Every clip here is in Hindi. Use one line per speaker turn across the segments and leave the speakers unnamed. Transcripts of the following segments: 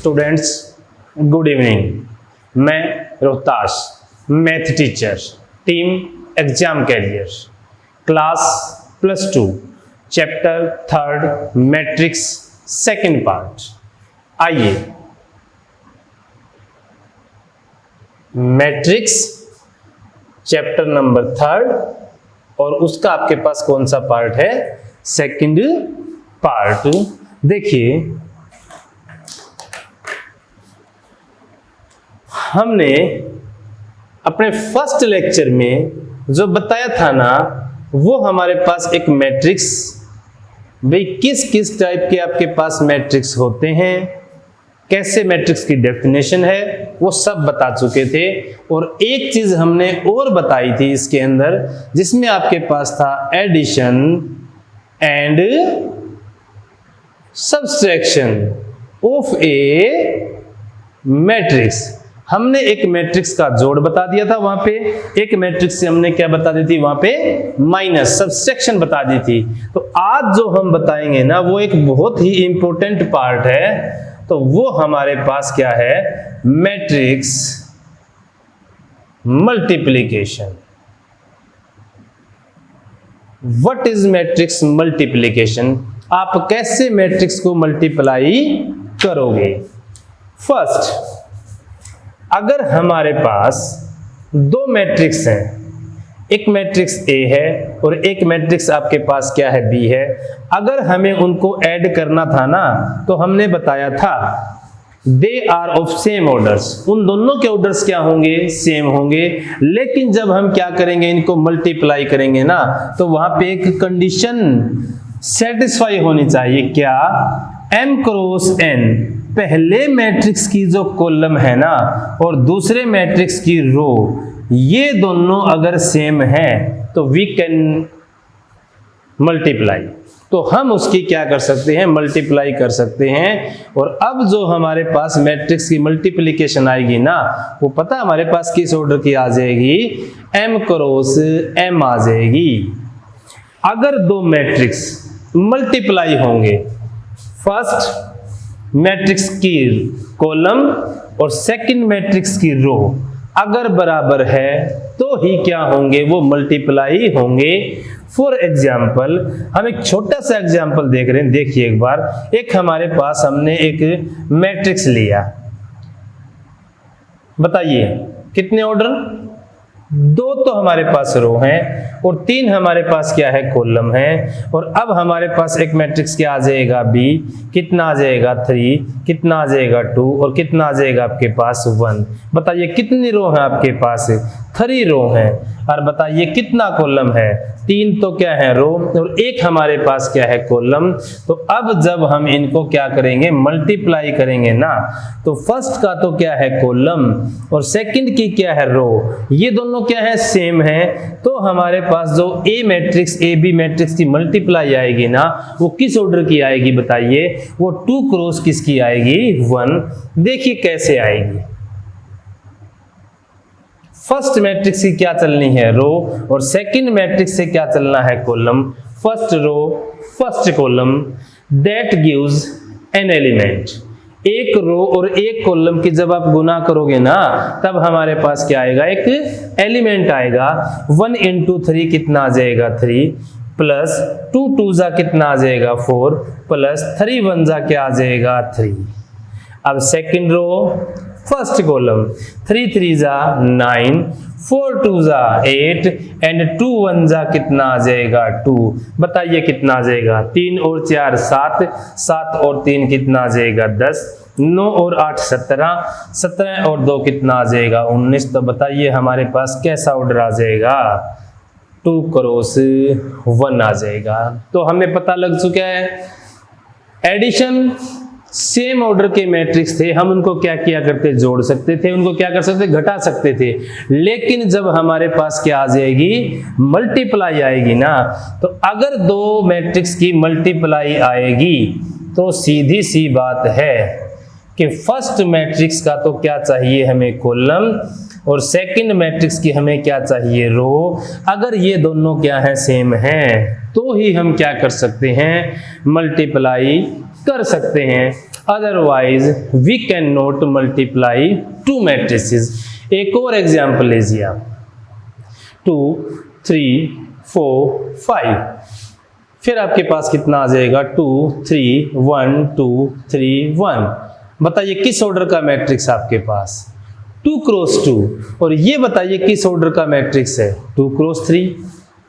Students, good evening. मैं Rohtas math teacher, team exam career, class +2, chapter 3 matrix second part. आइए, मैट्रिक्स चैप्टर नंबर 3 और उसका आपके पास कौन सा पार्ट है? Second part. देखिए, हमने अपने फर्स्ट लेक्चर में जो बताया था ना, वो हमारे पास एक मैट्रिक्स, भाई किस किस टाइप के आपके पास मैट्रिक्स होते हैं, कैसे मैट्रिक्स की डेफिनेशन है, वो सब बता चुके थे। और एक चीज हमने और बताई थी इसके अंदर, जिसमें आपके पास था addition and subtraction of a matrix. हमने एक मैट्रिक्स का जोड़ बता दिया था वहां पे, एक मैट्रिक्स से हमने क्या बता दी थी वहां पे? माइनस, सब्सट्रैक्शन बता दी थी। तो आज जो हम बताएंगे ना, वो एक बहुत ही इंपॉर्टेंट पार्ट है। तो वो हमारे पास क्या है? Matrix multiplication. What is matrix multiplication? आप कैसे मैट्रिक्स को मल्टीप्लाई करोगे? फर्स्ट, अगर हमारे पास दो मैट्रिक्स हैं, एक मैट्रिक्स A है और एक मैट्रिक्स आपके पास क्या है? B है। अगर हमें उनको ऐड करना था ना, तो हमने बताया था they are of same orders, उन दोनों के ऑर्डर्स क्या होंगे? सेम होंगे। लेकिन जब हम क्या करेंगे, इनको मल्टीप्लाई करेंगे ना, तो वहां पे एक कंडीशन सेटिस्फाई होनी चाहिए। क्या? m क्रॉस n, पहले मैट्रिक्स की जो कॉलम है ना और दूसरे मैट्रिक्स की रो, ये दोनों अगर सेम है तो वी कैन मल्टीप्लाई। तो हम उसकी क्या कर सकते हैं? मल्टीप्लाई कर सकते हैं। और अब जो हमारे पास मैट्रिक्स की मल्टीप्लिकेशन आएगी ना, वो पता हमारे पास किस ऑर्डर की आ जाएगी? m क्रॉस m आ जाएगी। अगर दो मैट्रिक्स मल्टीप्लाई होंगे, फर्स्ट मैट्रिक्स की कॉलम और सेकंड मैट्रिक्स की रो अगर बराबर है तो ही क्या होंगे? वो मल्टीप्लाई होंगे। फॉर एग्जाम्पल, हम एक छोटा सा एग्जाम्पल देख रहे हैं। देखिए एक बार, एक हमारे पास हमने एक मैट्रिक्स लिया, बताइए कितने ऑर्डर? दो तो हमारे पास रो हैं और 3 हमारे पास क्या है? कॉलम है। और अब हमारे पास एक मैट्रिक्स क्या आ जाएगा? B, कितना आ जाएगा? 3, कितना आ जाएगा? 2 और कितना आ जाएगा आपके पास? 1। बताइए कितनी रो है आपके पास? 3 रो हैं। और बताइए कितना कॉलम है? 3 तो क्या है? रो, और 1 हमारे पास क्या है? कॉलम। तो अब जब हम इनको क्या करेंगे? मल्टीप्लाई करेंगे ना, तो फर्स्ट का तो क्या है? कॉलम, और सेकंड की क्या है? रो। ये दोनों क्या है? सेम है। तो हमारे पास जो ए मैट्रिक्स, ए बी मैट्रिक्स की मल्टीप्लाई आएगी ना, वो किस ऑर्डर की आएगी? बताइए। वो 2 क्रॉस किसकी आएगी? 1। देखिए कैसे आएगी। फर्स्ट मैट्रिक्स की क्या चलनी है? रो, और सेकंड मैट्रिक्स से क्या चलना है? Column. First row, first column, that gives an element. एक रो और एक कॉलम की जब आप गुना करोगे ना, तब हमारे पास क्या आएगा? एक एलिमेंट आएगा। 1 into 3 कितना आ जाएगा? 3, प्लस 2 2 जा कितना आ जाएगा? 4, प्लस 3 1 जा क्या आ जाएगा? 3। अब सेकंड रो, फर्स्ट कॉलम, 3 3 जा 9, 4 2 जा 8 एंड 2 1 जा कितना आ जाएगा? 2। बताइए कितना आ जाएगा? 3 और 4 7, 7 और 3 कितना आ जाएगा? 10, 9 और 8 17, 17 और 2 कितना आ जाएगा? 19। तो बताइए हमारे पास कैसा ऑर्डर आ जाएगा? 2 क्रॉस 1 आ जाएगा। तो हमें पता लग चुका है, एडिशन सेम ऑर्डर के मैट्रिक्स थे, हम उनको क्या किया करते? जोड़ सकते थे। उनको क्या कर सकते? घटा सकते थे। लेकिन जब हमारे पास क्या आ जाएगी? मल्टीप्लाई आएगी ना, तो अगर दो मैट्रिक्स की मल्टीप्लाई आएगी तो सीधी सी बात है कि फर्स्ट मैट्रिक्स का तो क्या चाहिए हमें? कॉलम, और सेकंड मैट्रिक्स की हमें क्या चाहिए? रो। अगर ये दोनों क्या है? सेम हैं, तो ही हम क्या कर सकते हैं? मल्टीप्लाई कर सकते हैं। Otherwise we can not multiply two matrices. एक और एग्जाम्पल लीजिए आप, 2 3 4 5, फिर आपके पास कितना आ जाएगा 2 3 1 2 3 1। बताइए किस ऑर्डर का मैट्रिक्स आपके पास 2 क्रॉस 2, और ये बताइए किस ऑर्डर का मैट्रिक्स है 2 क्रॉस 3।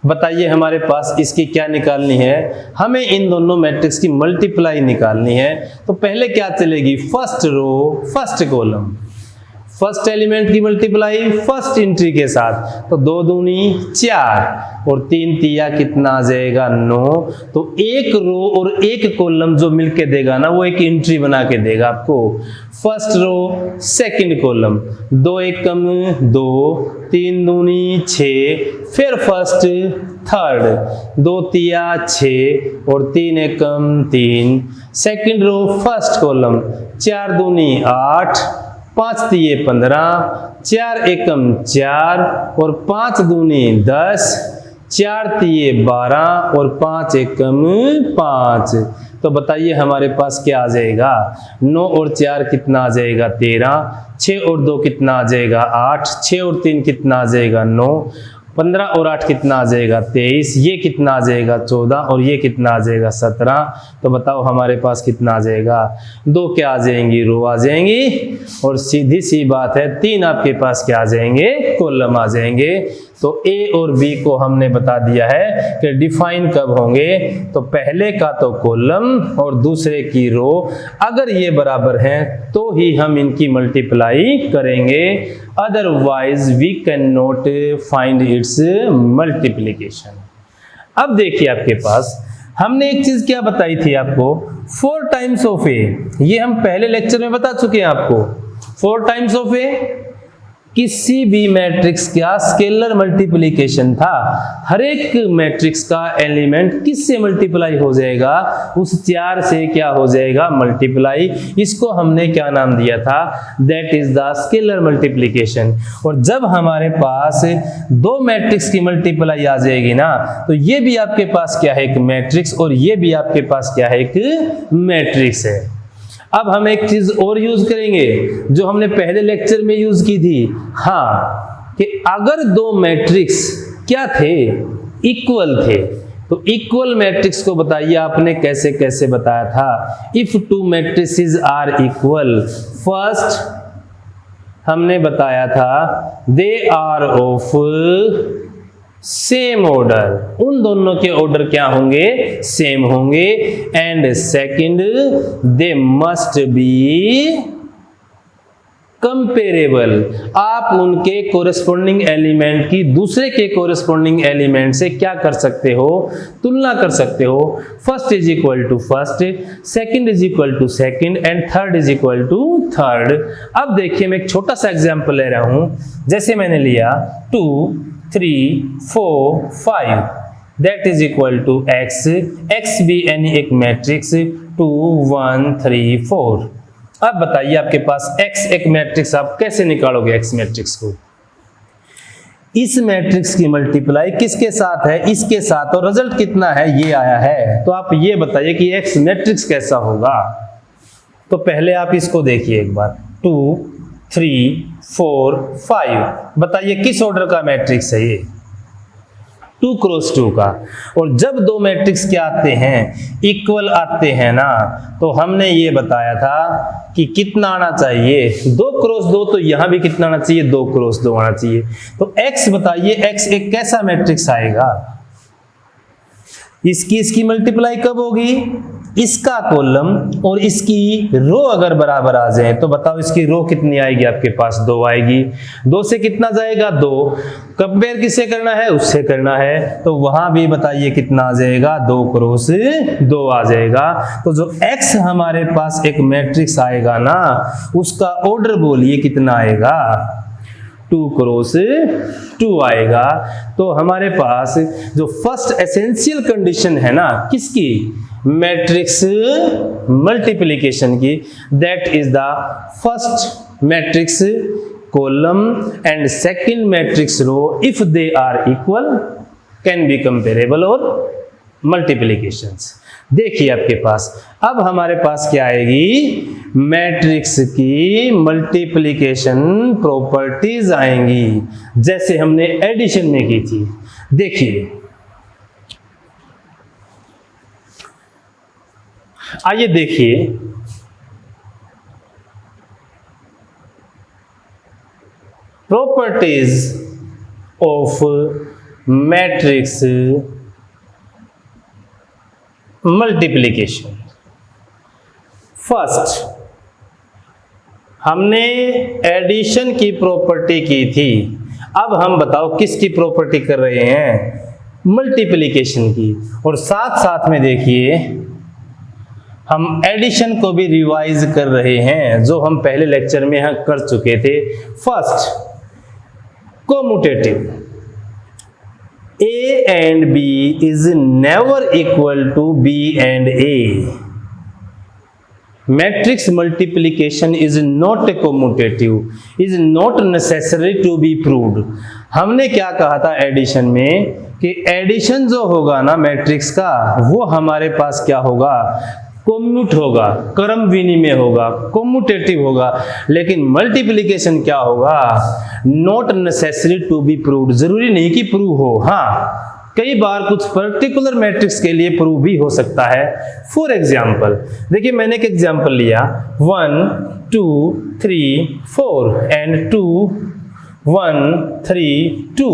बताइए हमारे पास इसकी क्या निकालनी है, हमें इन दोनों मैट्रिक्स की मल्टीप्लाई निकालनी है। तो पहले क्या चलेगी, first row first column, first element की मल्टीप्लाई फर्स्ट एंट्री के साथ, तो 2 दूनी 4 और 3 तिया कितना आ जाएगा 9। तो एक रो और एक कॉलम जो मिलके देगा ना वो एक एंट्री बना के देगा आपको। फर्स्ट रो सेकंड कॉलम, 2 एकम 2 3 दूनी 6, फिर फर्स्ट थर्ड 2 तिया 6 और 3 एकम 3, सेकंड रो फर्स्ट कॉलम 4 दूनी 8 5 तिये 15 4 एकम 4 और 5 दूनी 10 4 तिये 12 और 5 एकम 5। तो बताइए हमारे पास क्या आ जाएगा, 9 और 4 कितना आ जाएगा 13, 6 और 2 कितना आ जाएगा 8, 6 और 3 कितना आ जाएगा 9, 15 और 8 कितना आ जाएगा 23, ये कितना आ जाएगा 14 और ये कितना आ जाएगा 17। तो बताओ हमारे पास कितना आ जाएगा, 2 क्या आ जाएंगी रो आ जाएंगी, और सीधी सी बात है 3 आपके पास क्या आ जाएंगे कॉलम आ जाएंगे। तो ए और बी को हमने बता दिया है कि डिफाइन कब होंगे, तो पहले का तो कॉलम और दूसरे की रो, अगर ये बराबर हैं तो ही हम इनकी मल्टीप्लाई करेंगे, otherwise we can not find its multiplication. अब देखिए आपके पास हमने एक चीज क्या बताई थी आपको, 4 टाइम्स ऑफ ए, ये हम पहले लेक्चर में बता चुके हैं आपको। 4 टाइम्स ऑफ ए किसी भी मैट्रिक्स का स्केलर मल्टीप्लिकेशन था। हर एक मैट्रिक्स का एलिमेंट किससे मल्टीप्लाई हो जाएगा, उस 4 से क्या हो जाएगा मल्टीप्लाई। इसको हमने क्या नाम दिया था, that is the scalar multiplication. और जब हमारे पास 2 मैट्रिक्स की मल्टीप्लाई आ जाएगी ना, तो ये भी आपके पास क्या है एक मैट्रिक्स, और ये भी आपके पास क्या है एक मैट्रिक्स है। अब हम एक चीज और यूज करेंगे जो हमने पहले लेक्चर में यूज की थी, हाँ, कि अगर 2 मैट्रिक्स क्या थे इक्वल थे, तो इक्वल मैट्रिक्स को बताइए आपने कैसे कैसे बताया था। If 2 matrices are equal, first हमने बताया था they are of same order, उन दोनों के ऑर्डर क्या होंगे सेम होंगे, and second they must be comparable, आप उनके कोरेस्पोंडिंग एलिमेंट की दूसरे के कोरेस्पोंडिंग एलिमेंट से क्या कर सकते हो, तुलना कर सकते हो। First is equal to first, second is equal to second, and third is equal to third. अब देखिए मैं एक छोटा सा एग्जांपल ले रहा हूं, जैसे मैंने लिया 2 3 4 5, that is equal to x, x भी यानी एक मैट्रिक्स 2 1 3 4। अब बताइए आपके पास x एक मैट्रिक्स, आप कैसे निकालोगे x मैट्रिक्स को, इस मैट्रिक्स की मल्टीप्लाई किसके साथ है, इसके साथ, और रिजल्ट कितना है ये आया है। तो आप ये बताइए कि x मैट्रिक्स कैसा होगा। तो पहले आप इसको देखिए एक बार, 2 3 4 5, बताइए किस ऑर्डर का मैट्रिक्स है ये, 2 क्रॉस 2 का। और जब 2 मैट्रिक्स क्या आते हैं इक्वल आते हैं ना, तो हमने ये बताया था कि कितना आना चाहिए 2 क्रॉस 2, तो यहां भी कितना आना चाहिए 2 क्रॉस 2 आना चाहिए। तो x बताइए, x एक कैसा मैट्रिक्स आएगा, इसकी मल्टीप्लाई कब होगी, इसका कॉलम और इसकी रो अगर बराबर आ जाए, तो बताओ इसकी रो कितनी आएगी आपके पास 2 आएगी, 2 से कितना जाएगा 2, कंपेयर किससे करना है उससे करना है, तो वहां भी बताइए कितना आ जाएगा 2 क्रॉस 2 आ जाएगा। तो जो x हमारे पास एक मैट्रिक्स आएगा ना, उसका ऑर्डर बोलिए कितना आएगा 2 क्रॉस 2 आएगा। तो हमारे पास जो फर्स्ट एसेंशियल कंडीशन है ना किसकी, मैट्रिक्स मल्टीप्लिकेशन की, that is the first matrix column and second matrix row if they are equal can be comparable और मल्टीप्लिकेशंस। देखिए आपके पास अब हमारे पास क्या आएगी, मैट्रिक्स की मल्टीप्लिकेशन प्रॉपर्टीज आएंगी जैसे हमने एडिशन में की थी। देखिए आइए देखिए, properties of matrix multiplication. First हमने एडिशन की प्रॉपर्टी की थी, अब हम बताओ किसकी प्रॉपर्टी कर रहे हैं, मल्टीप्लिकेशन की। और साथ साथ में देखिए हम एडिशन को भी रिवाइज कर रहे हैं जो हम पहले लेक्चर में यहाँ कर चुके थे। First commutative, A and B is never equal to B and A. Matrix multiplication is not commutative, is not necessary to be proved. हमने क्या कहा था एडिशन में कि एडिशन जो होगा ना मैट्रिक्स का वो हमारे पास क्या होगा, कोम्यूट होगा, क्रम विनिमय होगा, कोम्यूटेटिव होगा। लेकिन मल्टीप्लिकेशन क्या होगा, not necessary to be proved, जरूरी नहीं कि प्रूव हो। हाँ कई बार कुछ पर्टिकुलर मैट्रिक्स के लिए प्रूव भी हो सकता है। फॉर एग्जाम्पल देखिए मैंने एक एग्जाम्पल लिया 1 2 3 4 एंड 2 1 3 2।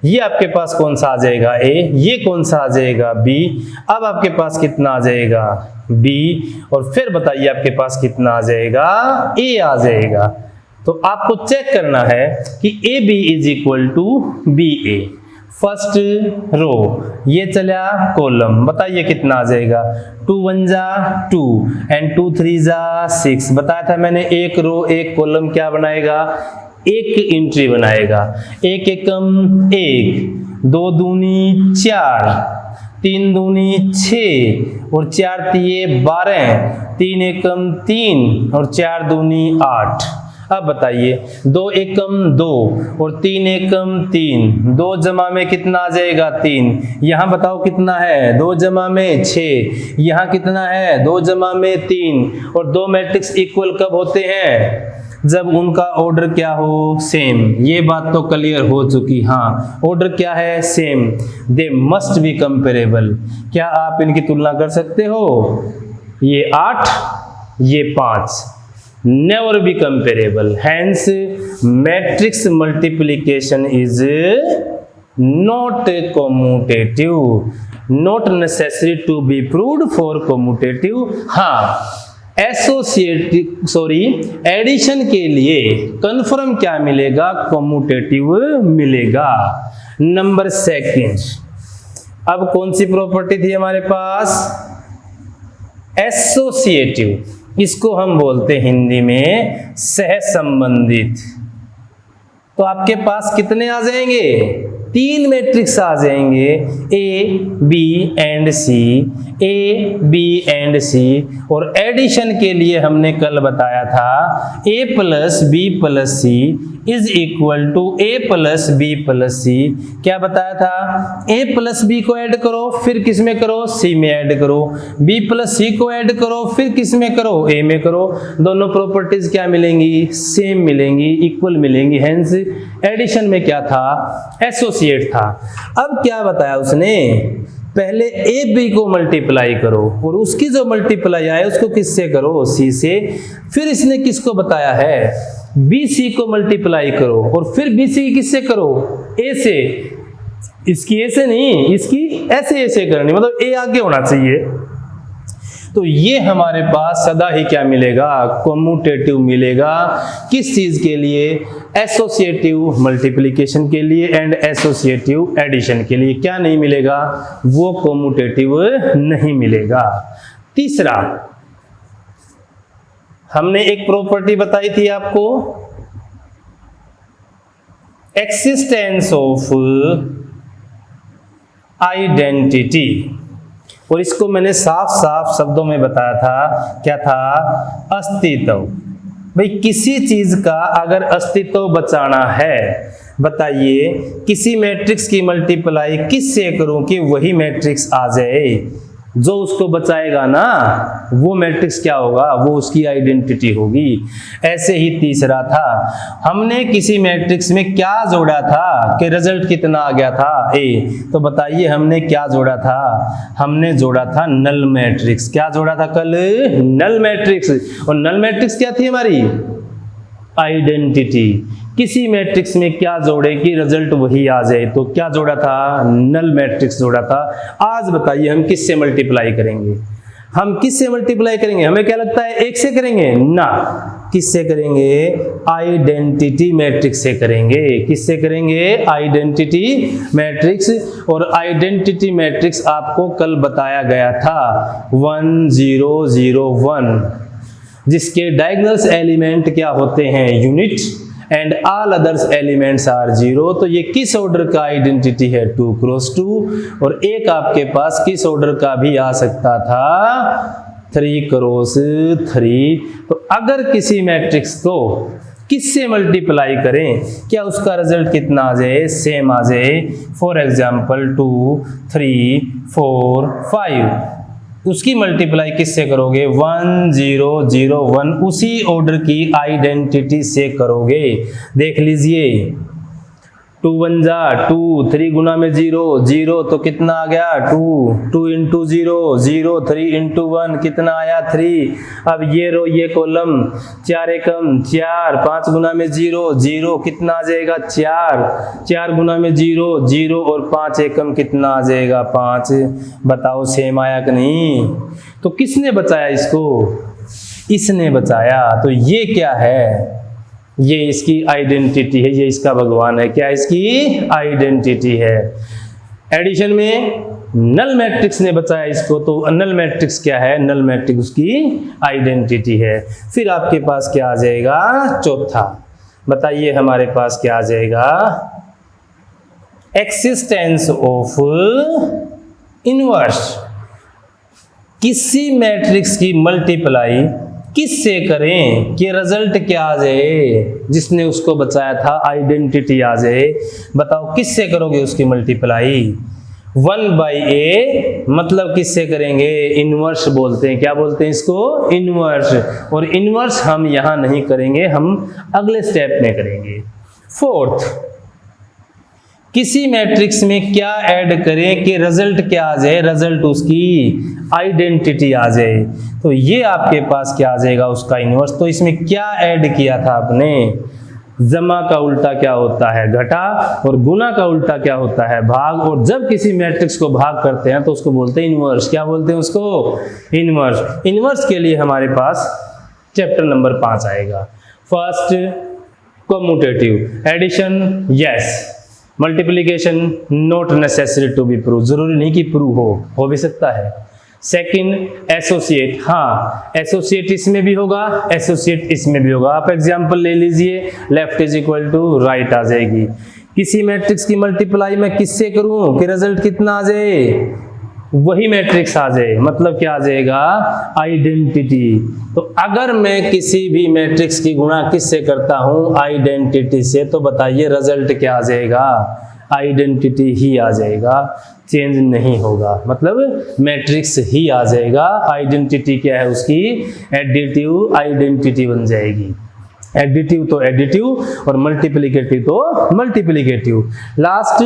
ये आपके पास कौन सा आ जाएगा A, ये कौन सा आ जाएगा B। अब आपके पास कितना आ जाएगा B, और फिर बताइए आपके पास कितना आ जाएगा A आ जाएगा। तो आपको चेक करना है कि AB is equal to BA। First row ये चला कॉलम, बताइए कितना आ जाएगा, 2 1 जा 2 एंड 2 3 जा 6। बताया था मैंने एक रो एक कॉलम क्या बनाएगा, एक एंट्री बनाएगा। एक एकम एक, 2 दूनी 4, 3 दूनी 6 और 4 तिये 12, 3 एकम 3 और 4 दूनी 8। अब बताइए 2 एकम 2 और 3 एकम 3, 2 जमा में कितना आ जाएगा 3। यहाँ बताओ कितना है, 2 जमा में 6, यहाँ कितना है 2 जमा में 3। और दो मैट्रिक्स इक्वल कब होते हैं, जब उनका ऑर्डर क्या हो, सेम। ये बात तो क्लियर हो चुकी। हाँ ऑर्डर क्या है, same. They must be comparable, क्या आप इनकी तुलना कर सकते हो, ये 8 ये 5, never be comparable. Hence matrix multiplication is not commutative, not necessary to be proved for commutative. हाँ एडिशन के लिए कंफर्म क्या मिलेगा, कम्यूटेटिव मिलेगा। नंबर सेकंड, अब कौन सी प्रॉपर्टी थी हमारे पास, एसोसिएटिव, इसको हम बोलते हैं हिंदी में सहसंबंधित। तो आपके पास कितने आ जाएंगे, 3 मैट्रिक्स आ जाएंगे, A B and C, A B and C। और एडिशन के लिए हमने कल बताया था A plus B plus C is equal to A plus B plus C। क्या बताया था, A प्लस B को ऐड करो फिर किस में करो, C में ऐड करो, B प्लस C को ऐड करो फिर किस में करो, A में करो। दोनों प्रॉपर्टीज क्या मिलेंगी, सेम मिलेंगी, इक्वल मिलेंगी। हेंस एडिशन में क्या था, एसोसिएट था। अब क्या बताया उसने, पहले ए बी को मल्टीप्लाई करो और उसकी जो मल्टीप्लाई आए उसको किससे करो, सी से। फिर इसने किसको बताया है, बी सी को मल्टीप्लाई करो और फिर बी सी किससे करो, ए से। इसकी ए से नहीं, इसकी ऐसे ऐसे करनी, मतलब ए आगे होना चाहिए। तो ये हमारे पास सदा ही क्या मिलेगा, कम्यूटेटिव मिलेगा। किस चीज के लिए, एसोसिएटिव मल्टीप्लिकेशन के लिए एंड एसोसिएटिव एडिशन के लिए। क्या नहीं मिलेगा, वो कम्यूटेटिव नहीं मिलेगा। तीसरा हमने एक प्रॉपर्टी बताई थी आपको, एक्सिस्टेंस ऑफ आइडेंटिटी, और इसको मैंने साफ साफ शब्दों में बताया था, क्या था, अस्तित्व। भाई किसी चीज का अगर अस्तित्व बचाना है, बताइए किसी मैट्रिक्स की मल्टीप्लाई किससे करूं कि वही मैट्रिक्स आ जाए, जो उसको बचाएगा ना वो मैट्रिक्स क्या होगा, वो उसकी आइडेंटिटी होगी। ऐसे ही तीसरा था, हमने किसी मैट्रिक्स में क्या जोड़ा था कि रिजल्ट कितना आ गया था ए, तो बताइए हमने क्या जोड़ा था, हमने जोड़ा था नल मैट्रिक्स। क्या जोड़ा था कल, नल मैट्रिक्स। और नल मैट्रिक्स क्या थी हमारी, आइडेंटिटी। किसी मैट्रिक्स में क्या जोड़े कि रिजल्ट वही आ जाए, तो क्या जोड़ा था, नल मैट्रिक्स जोड़ा था। आज बताइए हम किससे मल्टीप्लाई करेंगे, हम किससे मल्टीप्लाई करेंगे, हमें क्या लगता है एक से करेंगे ना, किससे करेंगे, आइडेंटिटी मैट्रिक्स से करेंगे। किससे करेंगे, आइडेंटिटी मैट्रिक्स। और आइडेंटिटी मैट्रिक्स आपको कल बताया गया था 1 0 0 1, जिसके डायगोनल्स एलिमेंट क्या होते हैं, unit, and all others elements are 0। तो ये किस ऑर्डर का आइडेंटिटी है, 2 क्रॉस 2। और एक आपके पास किस ऑर्डर का भी आ सकता था, 3 क्रॉस 3। तो अगर किसी मैट्रिक्स को किससे मल्टीप्लाई करें, क्या उसका रिजल्ट कितना आ जाए, सेम आ जाए। फॉर एग्जाम्पल 2 3 4 5, उसकी मल्टीप्लाई किससे करोगे, 1 0 0 1, उसी ऑर्डर की आइडेंटिटी से करोगे। देख लीजिए 2 1 जा 2, 3 गुना में 0 0, तो कितना आ गया 2, 2 इंटू 0 0, 3 इंटू 1 कितना आया 3। अब ये रो ये कॉलम, 4 एकम 4, 5 गुना में 0 0, कितना आ जाएगा 4, 4 गुना में 0 0, और 5 एकम कितना आ जाएगा 5। बताओ सेम आया कि नहीं। तो किसने बचाया इसको, इसने बचाया। तो ये क्या है, ये इसकी आइडेंटिटी है, ये इसका भगवान है। क्या इसकी आइडेंटिटी है। एडिशन में नल मैट्रिक्स ने बचाया इसको, तो नल मैट्रिक्स क्या है, नल मैट्रिक्स उसकी आइडेंटिटी है। फिर आपके पास क्या आ जाएगा, चौथा बताइए हमारे पास क्या आ जाएगा, एक्सिस्टेंस ऑफ इनवर्स। किसी मैट्रिक्स की मल्टीप्लाई किससे करें कि रिजल्ट क्या आ जाए, जिसने उसको बचाया था आइडेंटिटी आ जाए। बताओ किससे करोगे उसकी मल्टीप्लाई, 1/a, मतलब किससे करेंगे, इनवर्स बोलते हैं। क्या बोलते हैं इसको, इनवर्स। और इनवर्स हम यहां नहीं करेंगे, हम अगले स्टेप में करेंगे। फोर्थ, किसी मैट्रिक्स में क्या ऐड करें कि रिजल्ट क्या आ जाए, रिजल्ट उसकी आइडेंटिटी आ जाए। तो ये आपके पास क्या आ जाएगा, उसका इनवर्स। तो इसमें क्या ऐड किया था आपने, जमा का उल्टा क्या होता है, घटा, और गुना का उल्टा क्या होता है, भाग। और जब किसी मैट्रिक्स को भाग करते हैं तो उसको बोलते हैं इनवर्स। क्या बोलते हैं उसको, इनवर्स। इनवर्स के लिए हमारे पास चैप्टर नंबर 5 आएगा। First, commutative addition, yes. Multiplication not necessary to be prove, जरूरी नहीं कि प्रूव हो भी सकता है। सेकंड, एसोसिएट, हाँ एसोसिएट इसमें भी होगा, एसोसिएट इसमें भी होगा। आप एग्जांपल ले लीजिए, left is equal to right आ जाएगी। किसी मैट्रिक्स की मल्टीप्लाई मैं किससे करूं कि रिजल्ट कितना आ जाए, वही मैट्रिक्स आ जाए, मतलब क्या आ जाएगा, आइडेंटिटी। तो अगर मैं किसी भी मैट्रिक्स की गुणा किससे करता हूं, आइडेंटिटी से, तो बताइए रिजल्ट क्या आ जाएगा, आइडेंटिटी ही आ जाएगा, चेंज नहीं होगा, मतलब मैट्रिक्स ही आ जाएगा। आइडेंटिटी क्या है उसकी, एडिटिव आइडेंटिटी बन जाएगी। एडिटिव तो एडिटिव और मल्टीप्लिकेटिव तो multiplicative. Last,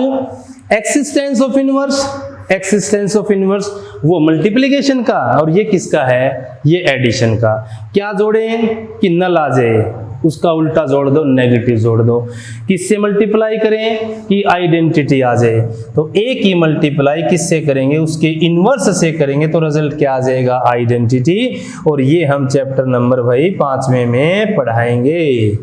existence of inverse. Existence of inverse वो मल्टीप्लिकेशन का, और ये किसका है, ये एडिशन का। क्या जोड़ें कि नल आ जाए, उसका उल्टा जोड़ दो, नेगेटिव जोड़ दो। किससे मल्टीप्लाई करें कि आइडेंटिटी आ जाए, तो ए की मल्टीप्लाई किससे करेंगे, उसके इनवर्स से करेंगे, तो रिजल्ट क्या आ जाएगा, आइडेंटिटी। और ये हम चैप्टर नंबर भाई 5वें में पढ़ाएंगे।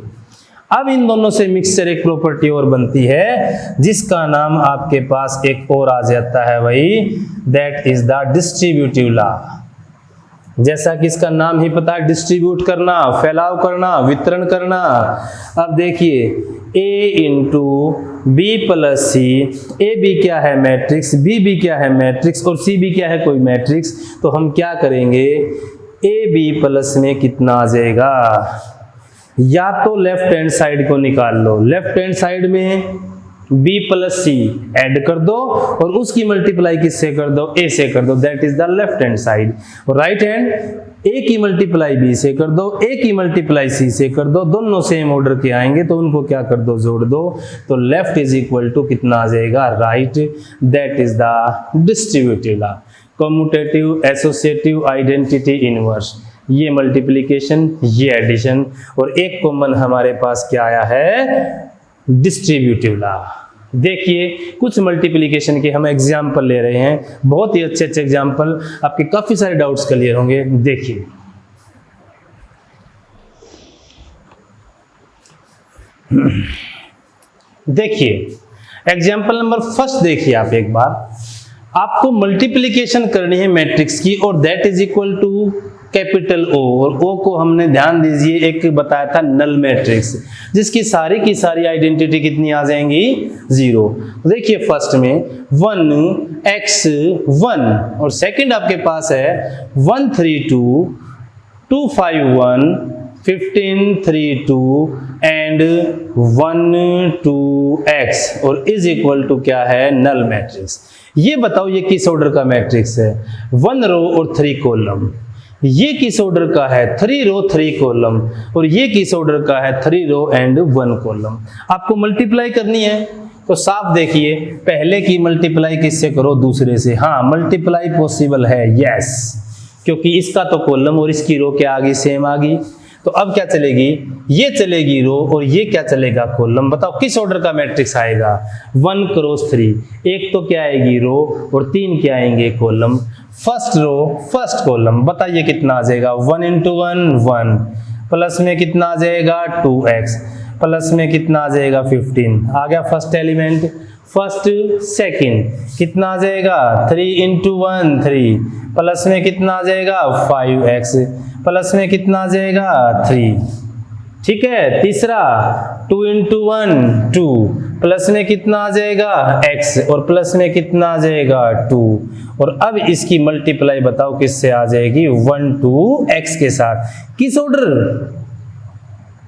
अब इन दोनों से मिक्सचर एक प्रॉपर्टी और बनती है, जिसका नाम आपके पास एक और आ जाता है भाई, that is the distributive law. जैसा कि इसका नाम ही पता है, डिस्ट्रीब्यूट करना, फैलाव करना, वितरण करना। अब देखिए, a into b plus c, a b क्या है मैट्रिक्स, बी बी क्या है मैट्रिक्स, और सी बी क्या है कोई मैट्रिक्स। तो हम क्या करेंगे, ए बी प्लस में कितना आ जाएगा, या तो लेफ्ट हैंड साइड को निकाल लो, लेफ्ट हैंड साइड में बी प्लस सी ऐड कर दो और उसकी मल्टीप्लाई किससे कर दो, ए से कर दो, that is the left hand side. और राइट हैंड ए की मल्टीप्लाई बी से कर दो, ए की मल्टीप्लाई सी से कर दो, दोनों सेम ऑर्डर के आएंगे तो उनको क्या कर दो, जोड़ दो। तो लेफ्ट इज इक्वल टू कितना आ जाएगा, right, that is the distributive law. Commutative, associative, identity, inverse, ये मल्टीप्लिकेशन, ये एडिशन, और एक कॉमन हमारे पास क्या आया है, डिस्ट्रीब्यूटिव लॉ। देखिए कुछ मल्टीप्लिकेशन के हम एग्जाम्पल ले रहे हैं, बहुत ही अच्छे अच्छे एग्जाम्पल, आपके काफी सारे डाउट्स क्लियर होंगे। देखिए देखिए एग्जाम्पल नंबर फर्स्ट देखिए आप एक बार, आपको मल्टीप्लिकेशन करनी है मैट्रिक्स की और that is equal to capital O, और ओ को हमने ध्यान दीजिए एक बताया था नल मैट्रिक्स, जिसकी सारी की सारी आइडेंटिटी कितनी आ जाएंगी, 0। देखिए फर्स्ट में 1x1 और सेकंड आपके पास है 132 251 1532 एंड 12x और इज इक्वल टू क्या है, नल मैट्रिक्स। ये बताओ ये किस ऑर्डर का मैट्रिक्स है, 1 रो और 3 कॉलम। ये किस ऑर्डर का है, 3 रो 3 कॉलम, और ये किस ऑर्डर का है, 3 रो एंड 1 कॉलम। आपको मल्टीप्लाई करनी है तो साफ देखिए, पहले की मल्टीप्लाई किससे करो, दूसरे से। हाँ मल्टीप्लाई पॉसिबल है, यस, क्योंकि इसका तो कॉलम और इसकी रो क्या आ गई, सेम आ गई। तो अब क्या चलेगी, ये चलेगी रो और ये क्या चलेगा, कॉलम। बताओ किस ऑर्डर का मैट्रिक्स आएगा, 1 क्रॉस 3, एक तो क्या आएगी रो और 3 क्या आएंगे, column. First row first column, बताइए कितना आ जाएगा, 1 into 1 1, प्लस में कितना आ जाएगा 2x, प्लस में कितना आ जाएगा 15, आ गया फर्स्ट एलिमेंट। फर्स्ट सेकंड कितना आ जाएगा, 3 into 1 3, प्लस में कितना आ जाएगा 5x, प्लस में कितना आ जाएगा 3, ठीक है। तीसरा 2 into 1 2, प्लस में कितना आ जाएगा x और प्लस में कितना आ जाएगा 2, और अब इसकी मल्टीप्लाई बताओ किससे आ जाएगी, 1 to x के साथ। किस ऑर्डर,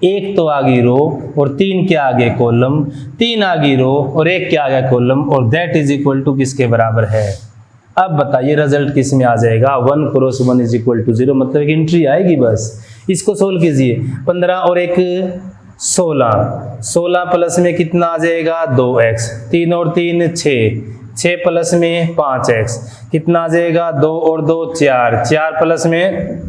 एक तो आ गई रो और 3 क्या आ गए, कॉलम, 3 आ गई रो और 1 क्या आ गया, कॉलम, और दैट इज इक्वल टू किसके बराबर है। अब बताइए रिजल्ट किस में आ जाएगा, 1 क्रॉस 1 इज इक्वल टू 0, मतलब एक एंट्री आएगी बस। इसको सोल्व कीजिए, 15 और 1 16, 16 प्लस में कितना आ जाएगा 2x, 3 और 3 6, 6 प्लस में 5x, कितना आ जाएगा 2 और 2 4, 4 प्लस में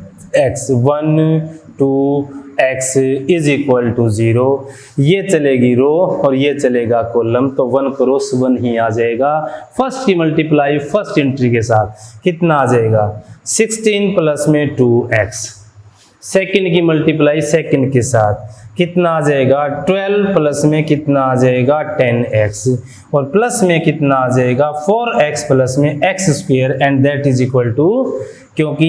x, 1 2 x is equal to 0। ये चलेगी रो और ये चलेगा कॉलम, तो 1 क्रॉस 1 ही आ जाएगा। फर्स्ट की मल्टीप्लाई फर्स्ट एंट्री के साथ कितना आ जाएगा, 16 प्लस में 2x, सेकंड की मल्टीप्लाई सेकंड के साथ कितना आ जाएगा, 12 प्लस में कितना आ जाएगा 10x, और प्लस में कितना आ जाएगा 4x प्लस में x square, and that is equal to, क्योंकि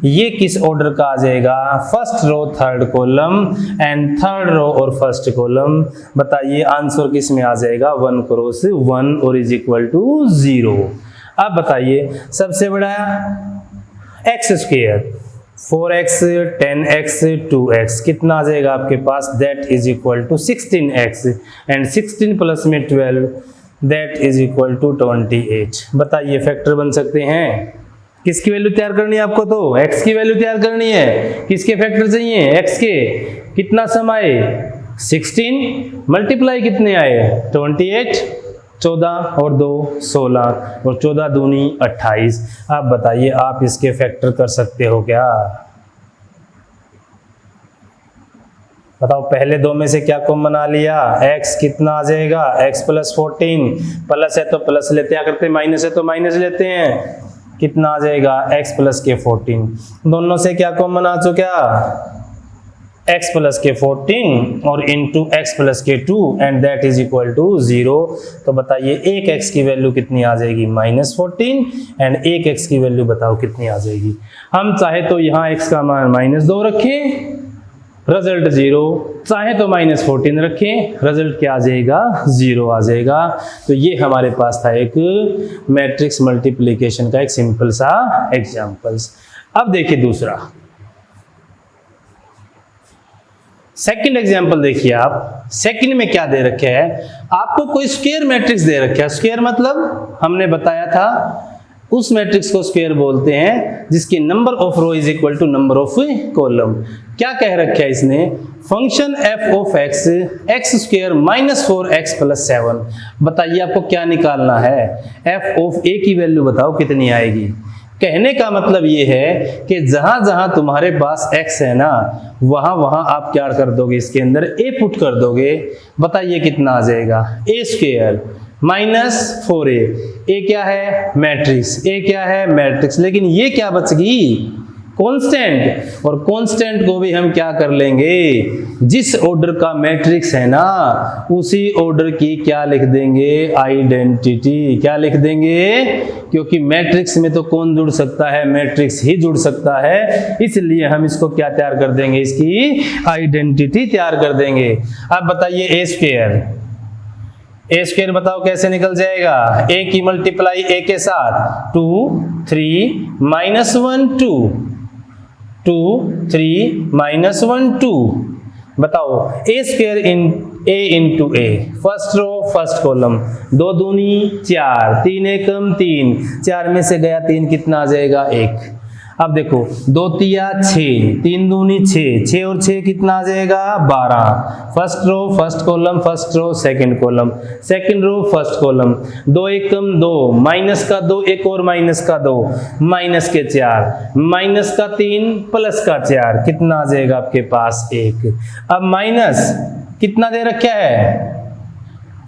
ये किस ऑर्डर का आ जाएगा, first row third column and third row और फर्स्ट कॉलम। बताइए आंसर किस में आ जाएगा, 1 क्रॉस 1 और इज इक्वल टू 0। अब बताइए सबसे बड़ा x square, 4x 10x 2x कितना आ जाएगा आपके पास, that is equal to 16x, and 16 plus में 12 दैट इज इक्वल टू 28। बताइए फैक्टर बन सकते हैं। किसकी वैल्यू तैयार करनी है आपको, तो x की वैल्यू तैयार करनी है। किसके फैक्टर चाहिए, x के। कितना सम आए 16, मल्टीप्लाई कितने आए 28, 14 और 2 16 और 14 दूनी 28। आप बताइए आप इसके फैक्टर कर सकते हो क्या, बताओ पहले दो में से क्या कॉमन आ लिया, x कितना आ जाएगा, x प्लस 14, प्लस है तो प्लस लेते हैं, करते माइनस है तो माइनस लेते हैं, कितना आ जाएगा x प्लस के 14, दोनों से क्या कॉमन आ चुका, x प्लस के 14 और इंटू x प्लस के 2 and that is equal to 0। तो बताइए एक x की वैल्यू कितनी आ जाएगी, -14, एंड एक x की वैल्यू बताओ कितनी आ जाएगी। हम चाहे तो यहाँ x का मान -2 रखें, रिजल्ट 0, चाहे तो -14 रखें, रिजल्ट क्या आ जाएगा, 0 आ जाएगा। तो ये हमारे पास था एक मैट्रिक्स मल्टीप्लिकेशन का एक सिंपल सा एग्जांपल्स। अब देखिए दूसरा, सेकंड एग्जांपल देखिए आप, सेकंड में क्या दे रखे है, आपको कोई स्क्वायर मैट्रिक्स दे रखा है। स्क्वायर मतलब हमने बताया था उस मैट्रिक्स को स्क्वायर बोलते हैं जिसकी number of row is equal to number of column. क्या कह रखा है इसने, function f of x x square minus 4x plus 7। बताइए आपको क्या निकालना है, एफ ऑफ ए की वैल्यू बताओ कितनी आएगी। कहने का मतलब ये है कि जहां जहां तुम्हारे पास x है ना, वहां वहां आप क्या कर दोगे, इसके अंदर a पुट कर दोगे। बताइए कितना आ जाएगा, a square minus 4a। a क्या है, मैट्रिक्स, a क्या है, मैट्रिक्स, लेकिन ये क्या बच गई, कांस्टेंट। और कांस्टेंट को भी हम क्या कर लेंगे, जिस ऑर्डर का मैट्रिक्स है ना उसी ऑर्डर की क्या लिख देंगे, आइडेंटिटी। क्या लिख देंगे, क्योंकि मैट्रिक्स में तो कौन जुड़ सकता है, मैट्रिक्स ही जुड़ सकता है, इसलिए हम इसको क्या तैयार कर देंगे, इसकी आइडेंटिटी तैयार कर देंगे। अब बताइए ए स्क्वायर, ए स्क्वायर बताओ कैसे निकल जाएगा, ए की मल्टीप्लाई ए के साथ 2 3 माइनस 1 2 2 3 माइनस 1 2। बताओ ए स्क्वायर इन ए इंटू ए, फर्स्ट रो फर्स्ट कॉलम, 2 दूनी 4 3 एकम 3, 4 में से गया 3 कितना आ जाएगा 1। अब देखो 2 तिया 6, 3 दूनी 6, 6 और 6 कितना आ जाएगा 12। First row first column, first row second column, second row first column, 2 एकम 2, माइनस का 2 एक और माइनस का 2, माइनस के 4, माइनस का 3 प्लस का 4 कितना आ जाएगा आपके पास 1। अब माइनस कितना दे रखा है,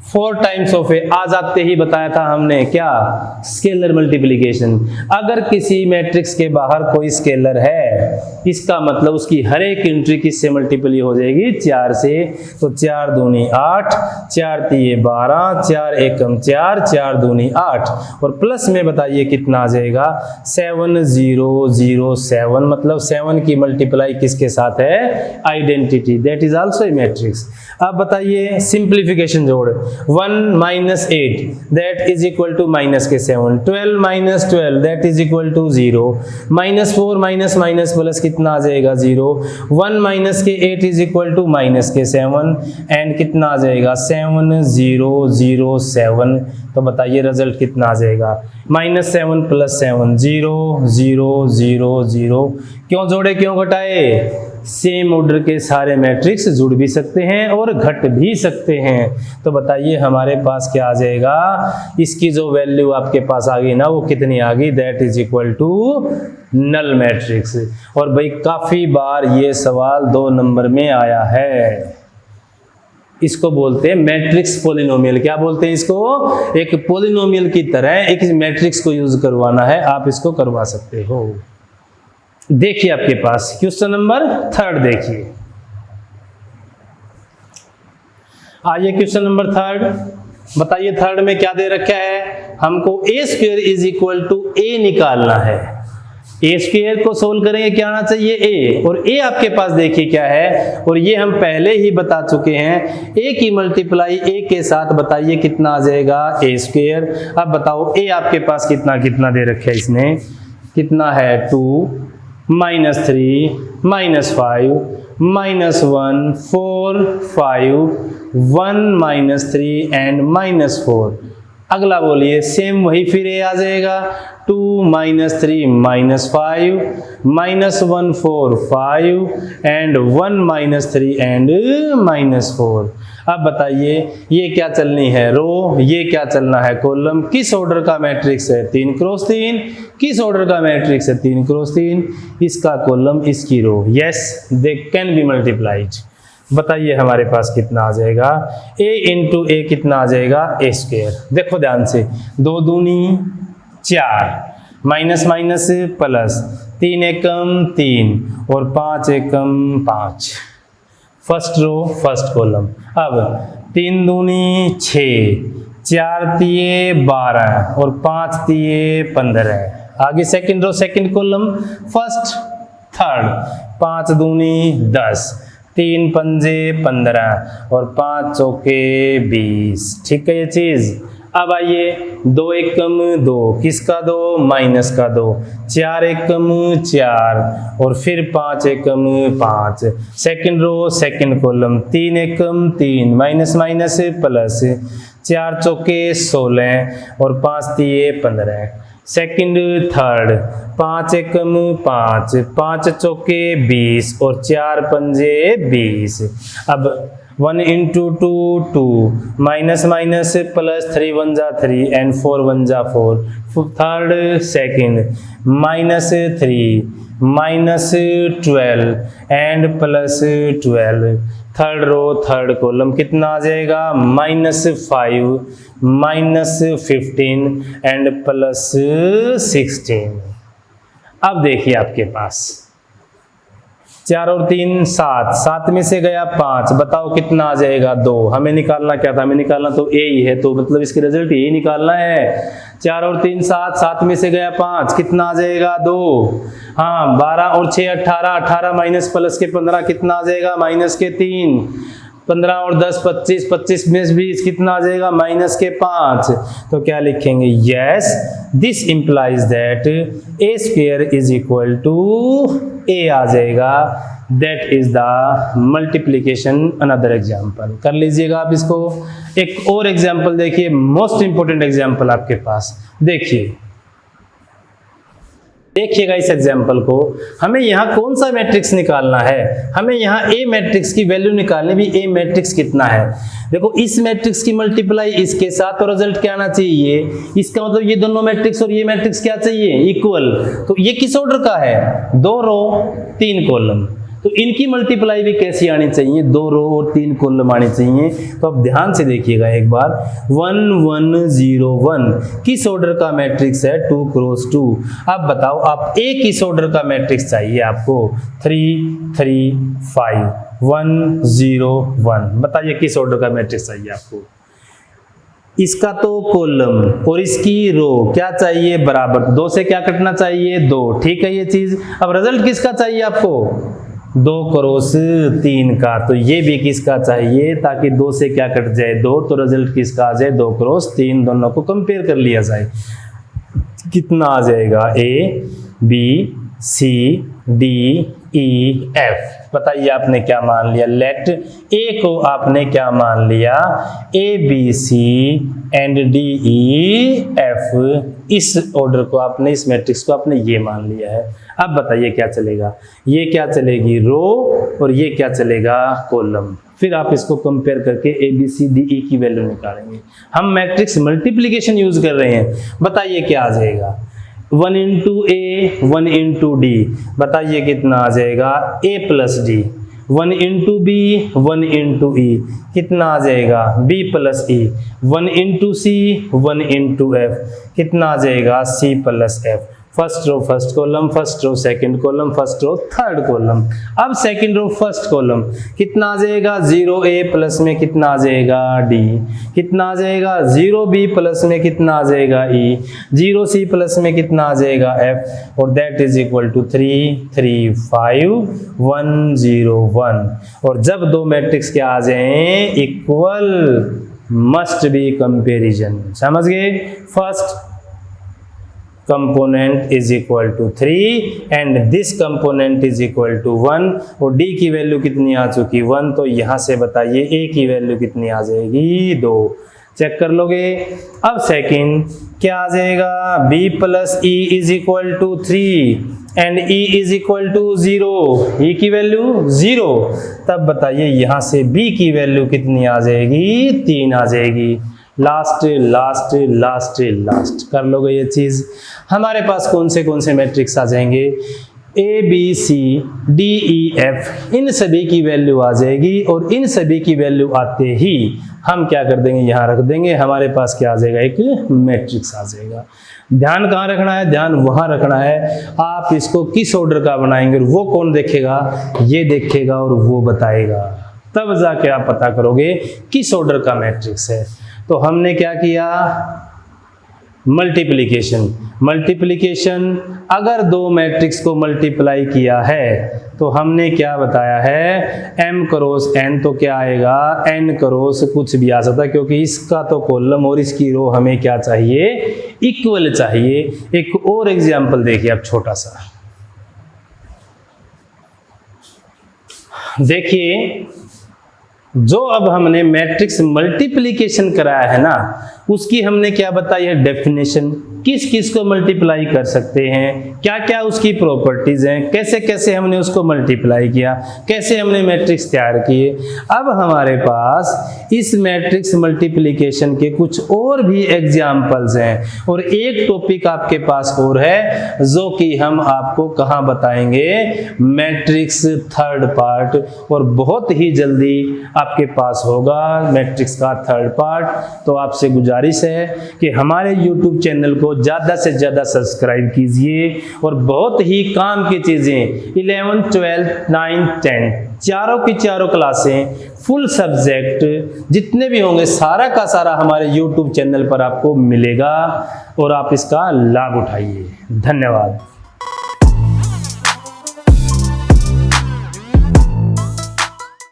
4 टाइम्स ऑफ ए। आ जाते ही बताया था हमने क्या, स्केलर मल्टीप्लिकेशन। अगर किसी मैट्रिक्स के बाहर कोई स्केलर है, इसका मतलब उसकी हर एक एंट्री किससे मल्टीप्लाई हो जाएगी, 4 से। तो 4 दूनी 8, 4 तिये 12, 4 एकम 4, 4 दूनी 8, और प्लस में बताइए कितना आ जाएगा 7007। मतलब 7 की मल्टीप्लाई किसके साथ है, identity, that is also a matrix. अब बताइए सिंप्लीफिकेशन जोड़, 1 minus 8 that is equal to minus के 7, 12 minus 12 that is equal to 0, minus 4 minus minus plus कितना आ जाएगा 0, 1 माइनस के 8 इज इक्वल टू माइनस के 7 एंड कितना आ जाएगा 7007। तो बताइए रिजल्ट कितना आ जाएगा, -7 + 7 0 0 0 0। क्यों जोड़े क्यों घटाए, सेम ऑर्डर के सारे मैट्रिक्स जुड़ भी सकते हैं और घट भी सकते हैं। तो बताइए हमारे पास क्या आ जाएगा, इसकी जो वैल्यू आपके पास आ गई ना वो कितनी आ गई, that is equal to null matrix. और भाई काफी बार ये सवाल 2 नंबर में आया है। इसको बोलते हैं मैट्रिक्स पॉलिनोमियल। क्या बोलते हैं इसको, एक पॉलिनोमियल की तरह एक मैट्रिक्स को यूज करवाना है, आप इसको करवा सकते हो। देखिए आपके पास क्वेश्चन नंबर 3 देखिए, आइए क्वेश्चन नंबर 3 बताइए। 3 में क्या दे रखा है, हमको ए स्क्वायर इज इक्वल टू ए निकालना है। ए स्क्वायर को सोल्व करेंगे क्या आना चाहिए, ए, और ए आपके पास देखिए क्या है, और ये हम पहले ही बता चुके हैं, ए की मल्टीप्लाई ए के साथ बताइए कितना आ जाएगा ए स्क्वायर। अब बताओ ए आपके पास कितना कितना दे रखा है, इसने कितना है 2 -3 -5 -1 4 5 1 -3 एंड -4। अगला बोलिए सेम वही फिर ए आ जाएगा 2 -3 -5 -1 4 5 एंड 1 -3 एंड -4। अब बताइए ये क्या चलनी है रो, ये क्या चलना है कॉलम। किस ऑर्डर का मैट्रिक्स है 3 × 3, किस ऑर्डर का मैट्रिक्स है 3 × 3, इसका कॉलम इसकी row. Yes they can be multiplied. बताइए हमारे पास कितना आ जाएगा, a इंटू ए कितना आ जाएगा ए स्क्वायर। देखो ध्यान से, 2 दूनी 4, माइनस माइनस प्लस, 3 एकम 3 और 5 एकम 5, फर्स्ट रो फर्स्ट कॉलम। अब 3 दूनी 6, 4 तिये 12 और 5 तिये 15। आगे second row second column, first third, 5 दूनी 10, 3 पंजे 15 और 5 चौके 20। ठीक है ये चीज। अब आइए 2 एकम 2, किसका 2? माइनस का 2, 4 एकम 4 और फिर 5 एकम 5, सेकंड रो सेकंड कॉलम, 3 एकम 3, माइनस माइनस प्लस, 4 चौके 16 और 5 तिये 15, सेकंड थर्ड, 5 एकम 5, 5 चौके 20 और 4 पंजे 20। अब 1 into 2 2, माइनस माइनस प्लस, 3 1 जा 3 एंड 4 1 जा 4, third second minus 3 minus 12 and plus 12, third row third column कितना आ जाएगा? -5 माइनस 15 एंड प्लस 16। अब देखिए आपके पास 4 और 3 7, 7 में से गया 5, बताओ कितना आ जाएगा? 2। हमें निकालना क्या था? हमें निकालना तो ए ही है, तो मतलब इसके रिजल्ट यही निकालना है। 4 और 3 7, 7 में से गया 5, कितना आ जाएगा? 2। हाँ, 12 और 6 18, 18 माइनस प्लस के 15 कितना आ जाएगा? माइनस के 3, 15 और 10 25, 25 में 20 कितना आ जाएगा? माइनस के 5। तो क्या लिखेंगे? Yes, this implies that A square is equal to A आ जाएगा। That is the multiplication. Another example कर लीजिएगा आप इसको। एक और एग्जाम्पल देखिए, मोस्ट इंपोर्टेंट एग्जाम्पल आपके पास। देखिएगा इस एग्जाम्पल को। हमें यहाँ कौन सा मैट्रिक्स निकालना है? हमें यहाँ ए मैट्रिक्स की वैल्यू निकालनी भी। ए मैट्रिक्स कितना है? देखो, इस मैट्रिक्स की मल्टीप्लाई इसके साथ और रिजल्ट क्या आना चाहिए? इसका मतलब ये दोनों मैट्रिक्स और ये मैट्रिक्स क्या चाहिए? इक्वल। तो ये किस ऑर्डर का है? 2 रो 3 कॉलम। तो इनकी मल्टीप्लाई भी कैसी आनी चाहिए? 2 रो और 3 कॉलम आनी चाहिए। तो अब ध्यान से देखिएगा एक बार। 1 1 0 1 किस ऑर्डर का मैट्रिक्स है? 2 क्रॉस 2। अब बताओ, आप ए किस ऑर्डर का मैट्रिक्स चाहिए आपको? 3 3 5 1 0 1। बताइए किस ऑर्डर का मैट्रिक्स चाहिए आपको? इसका तो कॉलम और इसकी रो क्या चाहिए? बराबर। 2 से क्या कटना चाहिए? 2। ठीक है ये चीज। अब रिजल्ट किसका चाहिए आपको? 2 क्रॉस 3 का। तो ये भी किसका चाहिए? ताकि 2 से क्या कट जाए? 2। तो रिजल्ट किसका आ जाए? 2 क्रॉस 3। दोनों को कंपेयर कर लिया जाए। कितना आ जाएगा? A B C D E F. बताइए आपने क्या मान लिया? लेट ए को आपने क्या मान लिया? A B C and D E F. इस ऑर्डर को आपने, इस मैट्रिक्स को आपने ये मान लिया है। अब बताइए क्या चलेगा? ये क्या चलेगी? रो। और ये क्या चलेगा? कॉलम। फिर आप इसको कंपेयर करके ए बी सी डी ई की वैल्यू निकालेंगे। हम मैट्रिक्स मल्टीप्लिकेशन यूज कर रहे हैं। बताइए क्या आ जाएगा? 1 into a 1 into d। बताइए कितना आ जाएगा? a plus D. 1 into b 1 into e कितना आ जाएगा? b plus e। 1 into c 1 into f कितना आ जाएगा? c plus f। First row first column, first row second column, first row third column. अब सेकंड रो फर्स्ट कॉलम कितना आ जाएगा? 0a प्लस में कितना आ जाएगा? d। कितना आ जाएगा? 0b प्लस में कितना आ जाएगा? e। 0c प्लस में कितना आ जाएगा? f। और दैट इज इक्वल टू 3 3 5 1 0 1। और जब दो मैट्रिक्स क्या आ जाए? Equal, must be comparison. समझ गए? First component is equal to 3 and this component is equal to 1। और d की वैल्यू कितनी आ चुकी? 1। तो यहां से बताइए a की वैल्यू कितनी आ जाएगी? 2। चेक कर लोगे? अब सेकंड क्या आ जाएगा? b plus e is equal to 3 and e is equal to 0। e की वैल्यू 0। तब बताइए यहां से b की वैल्यू कितनी आ जाएगी? 3 आ जाएगी। लास्ट लास्ट लास्ट लास्ट कर लोगे ये चीज। हमारे पास कौन से मैट्रिक्स आ जाएंगे? A B C D E F. इन सभी की वैल्यू आ जाएगी और इन सभी की वैल्यू आते ही हम क्या कर देंगे? यहाँ रख देंगे। हमारे पास क्या आ जाएगा? एक मैट्रिक्स आ जाएगा। ध्यान कहाँ रखना है? ध्यान वहां रखना है। आप इसको किस ऑर्डर का बनाएंगे और वो कौन देखेगा? ये देखेगा और वो बताएगा। तब जाके आप पता करोगे किस ऑर्डर का मैट्रिक्स है। तो हमने क्या किया? मल्टीप्लिकेशन। अगर दो मैट्रिक्स को मल्टीप्लाई किया है तो हमने क्या बताया है, m क्रॉस n तो क्या आएगा, n क्रॉस कुछ भी आ सकता है, क्योंकि इसका तो कॉलम और इसकी रो हमें क्या चाहिए, इक्वल चाहिए। एक और एग्जांपल देखिए आप छोटा सा, देखिए जो अब हमने मैट्रिक्स मल्टीप्लिकेशन कराया है ना, उसकी हमने क्या बताई है डेफिनेशन, किस किस को मल्टीप्लाई कर सकते हैं, क्या क्या उसकी प्रॉपर्टीज हैं, कैसे कैसे हमने उसको मल्टीप्लाई किया, कैसे हमने मैट्रिक्स तैयार किए। अब हमारे पास इस मैट्रिक्स मल्टीप्लिकेशन के कुछ और भी एग्जाम्पल्स हैं, और एक टॉपिक आपके पास और है जो कि हम आपको कहाँ बताएंगे, मैट्रिक्स थर्ड पार्ट, और बहुत ही जल्दी आपके पास होगा मैट्रिक्स का थर्ड पार्ट। तो आपसे गुजारिश है कि हमारे YouTube चैनल को ज़्यादा से ज़्यादा सब्सक्राइब कीजिए, और बहुत ही काम की चीज़ें 11, 12, 9, 10 चारों की चारों क्लासें फुल सब्जेक्ट जितने भी होंगे सारा का सारा हमारे YouTube चैनल पर आपको मिलेगा, और आप इसका लाभ उठाइए। धन्यवाद।